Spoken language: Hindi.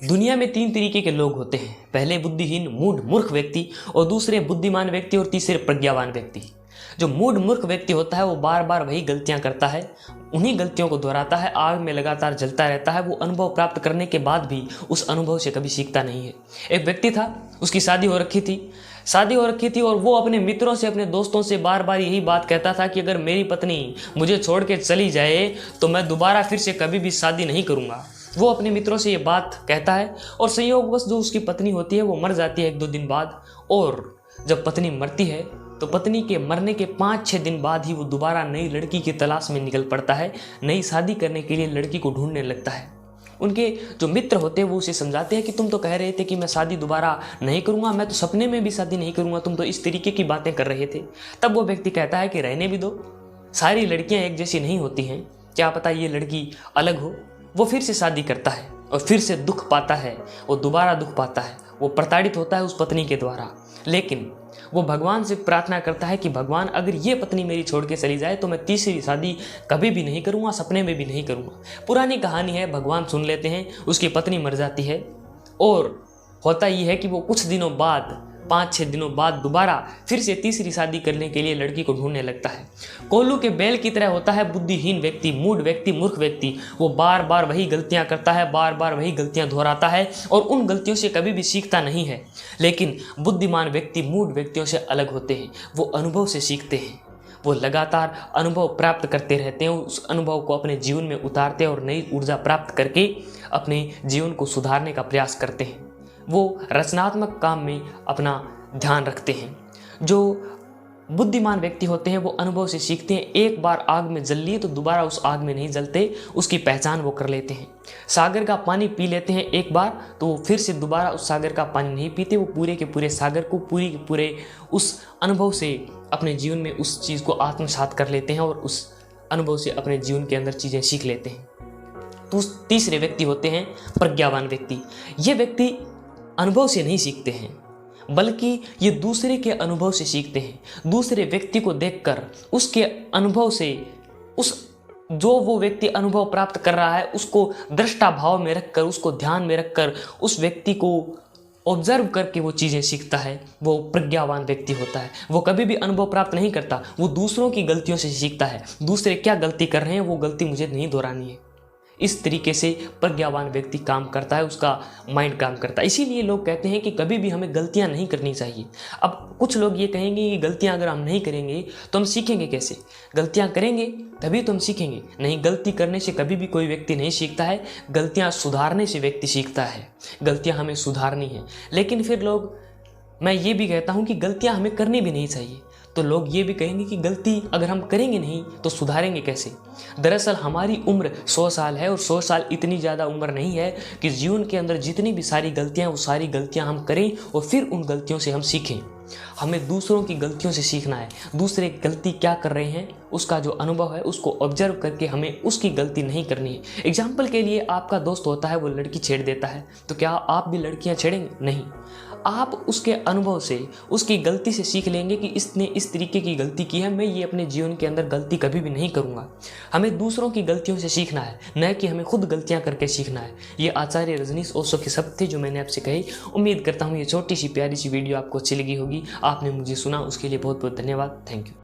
दुनिया में तीन तरीके के लोग होते हैं। पहले बुद्धिहीन मूढ़ मूर्ख व्यक्ति, और दूसरे बुद्धिमान व्यक्ति, और तीसरे प्रज्ञावान व्यक्ति। जो मूढ़ मूर्ख व्यक्ति होता है वो बार बार वही गलतियां करता है, उन्हीं गलतियों को दोहराता है, आग में लगातार जलता रहता है। वो अनुभव प्राप्त करने के बाद भी उस अनुभव से कभी सीखता नहीं है। एक व्यक्ति था, उसकी शादी हो रखी थी और वो अपने मित्रों से, अपने दोस्तों से बार बार यही बात कहता था कि अगर मेरी पत्नी मुझे छोड़ के चली जाए तो मैं दोबारा फिर से कभी भी शादी नहीं करूँगा। वो अपने मित्रों से ये बात कहता है और संयोगवश जो उसकी पत्नी होती है वो मर जाती है 1-2 दिन बाद। और जब पत्नी मरती है तो पत्नी के मरने के 5-6 दिन बाद ही वो दोबारा नई लड़की की तलाश में निकल पड़ता है, नई शादी करने के लिए लड़की को ढूंढने लगता है। उनके जो मित्र होते हैं वो उसे समझाते हैं कि तुम तो कह रहे थे कि मैं शादी दोबारा नहीं करूँगा, मैं तो सपने में भी शादी नहीं करूँगा, तुम तो इस तरीके की बातें कर रहे थे। तब वो व्यक्ति कहता है कि रहने भी दो, सारी लड़कियाँ एक जैसी नहीं होती हैं, क्या पता ये लड़की अलग हो। वो फिर से शादी करता है और फिर से दुख पाता है, वो दोबारा दुख पाता है, वो प्रताड़ित होता है उस पत्नी के द्वारा। लेकिन वो भगवान से प्रार्थना करता है कि भगवान अगर ये पत्नी मेरी छोड़ के चली जाए तो मैं तीसरी शादी कभी भी नहीं करूँगा, सपने में भी नहीं करूँगा। पुरानी कहानी है, भगवान सुन लेते हैं, उसकी पत्नी मर जाती है और होता ये है कि वो कुछ दिनों बाद, 5-6 दिनों बाद दोबारा फिर से तीसरी शादी करने के लिए लड़की को ढूंढने लगता है। कोल्लू के बैल की तरह होता है बुद्धिहीन व्यक्ति, मूढ़ व्यक्ति, मूर्ख व्यक्ति। वो बार बार वही गलतियां करता है, बार बार वही गलतियां दोहराता है और उन गलतियों से कभी भी सीखता नहीं है। लेकिन बुद्धिमान व्यक्ति मूढ़ व्यक्तियों से अलग होते हैं, वो अनुभव से सीखते हैं। वो लगातार अनुभव प्राप्त करते रहते हैं, उस अनुभव को अपने जीवन में उतारते हैं और नई ऊर्जा प्राप्त करके अपने जीवन को सुधारने का प्रयास करते हैं। वो रचनात्मक काम में अपना ध्यान रखते हैं। जो बुद्धिमान व्यक्ति होते हैं वो अनुभव से सीखते हैं। एक बार आग में जल लिए तो दोबारा उस आग में नहीं जलते, उसकी पहचान वो कर लेते हैं। सागर का पानी पी लेते हैं एक बार तो वो फिर से दोबारा उस सागर का पानी नहीं पीते, वो पूरे के पूरे सागर को, पूरे के पूरे उस अनुभव से अपने जीवन में उस चीज़ को आत्मसात कर लेते हैं और उस अनुभव से अपने जीवन के अंदर चीज़ें सीख लेते हैं। तो तीसरे व्यक्ति होते हैं प्रज्ञावान व्यक्ति। ये व्यक्ति अनुभव से नहीं सीखते हैं, बल्कि ये दूसरे के अनुभव से सीखते हैं। दूसरे व्यक्ति को देखकर, उसके अनुभव से, जो वो व्यक्ति अनुभव प्राप्त कर रहा है उसको दृष्टा भाव में रखकर, उसको ध्यान में रखकर, उस व्यक्ति को ऑब्जर्व करके वो चीज़ें सीखता है। वो प्रज्ञावान व्यक्ति होता है। वो कभी भी अनुभव प्राप्त नहीं करता, वो दूसरों की गलतियों से सीखता है। दूसरे क्या गलती कर रहे हैं वो गलती मुझे नहीं दोहरानी है। इस तरीके से प्रज्ञावान व्यक्ति काम करता है, उसका माइंड काम करता है। इसीलिए लोग कहते हैं कि कभी भी हमें गलतियां नहीं करनी चाहिए। अब कुछ लोग ये कहेंगे कि गलतियां अगर हम नहीं करेंगे तो हम सीखेंगे कैसे? गलतियां करेंगे तभी तो हम सीखेंगे। नहीं, गलती करने से कभी भी कोई व्यक्ति नहीं सीखता है, गलतियां सुधारने से व्यक्ति सीखता है। गलतियां हमें सुधारनी है। लेकिन फिर लोग, मैं ये भी कहता हूँ कि गलतियां हमें करनी भी नहीं चाहिए। तो लोग ये भी कहेंगे कि गलती अगर हम करेंगे नहीं तो सुधारेंगे कैसे? दरअसल हमारी उम्र 100 साल है और 100 साल इतनी ज़्यादा उम्र नहीं है कि जीवन के अंदर जितनी भी सारी गलतियाँ वो सारी गलतियाँ हम करें और फिर उन गलतियों से हम सीखें। हमें दूसरों की गलतियों से सीखना है। दूसरे गलती क्या कर रहे हैं उसका जो अनुभव है उसको ऑब्जर्व करके हमें उसकी गलती नहीं करनी है। एग्जाम्पल के लिए, आपका दोस्त होता है, वो लड़की छेड़ देता है, तो क्या आप भी लड़कियां छेड़ेंगे? नहीं। आप उसके अनुभव से, उसकी गलती से सीख लेंगे कि इसने इस तरीके की गलती की है, मैं ये अपने जीवन के अंदर गलती कभी भी नहीं करूँगा। हमें दूसरों की गलतियों से सीखना है, न कि हमें खुद गलतियाँ करके सीखना है। ये आचार्य रजनीश ओशो के शब्द थे जो मैंने आपसे कही। उम्मीद करता हूँ ये छोटी सी प्यारी सी वीडियो आपको अच्छी लगी होगी। आपने मुझे सुना उसके लिए बहुत बहुत धन्यवाद। Thank you.